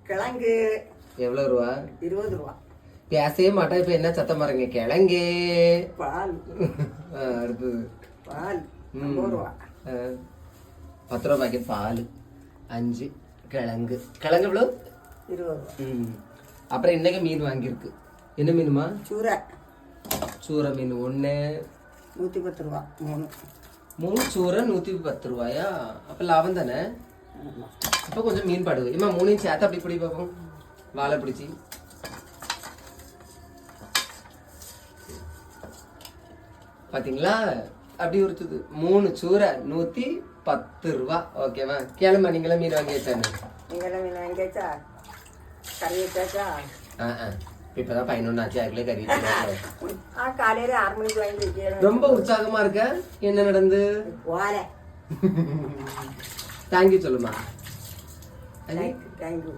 கிழங்கு எவ்வளவு ரூபா? 20 ரூபா. பேசவே மாட்டா, இப்ப என்ன சத்தம் பாருங்க. கிழங்கு. பால். அடுத்தது பால் 50 ரூபா. 10 ரூபா பாக்கெட் பால். 5 கிழங்கு. கிழங்கு எவ்வளவு? 20 ரூபா. அப்புறம் இன்னைக்கு மீன் வாங்கியிருக்கு. என்ன மீனுமா? சூரை. சூரை மீன் 1 110 ரூபா. 3 சூரை 110 ரூபாயா? அப்ப லாபம் தானே. அப்ப கொஞ்சம் மீன் பாடுது. இம்மா 3 சேர்த்து அப்படி பிடி பார்ப்போம். வாழை பிடிச்சி பாத்தீங்களா? அப்படி ஒருத்துது. 3 சூரை 110 ரூபா. ஓகேவா? கேளுமா, நீங்களாம் மீன் வாங்கி வச்சானு. நீங்களாம் மீன் வாங்கியாச்சா? கறி வச்சாச்சா? இப்பதான் 11 ஆச்சு. அதுக்குள்ளே கறி. காலையில 6 மணிக்கு வாங்கி வைக்கிறேன். ரொம்ப உற்சாகமா இருக்க. என்ன நடந்து? வாழை. தேங்க்யூ சொல்லுமா. தேங்க்யூ.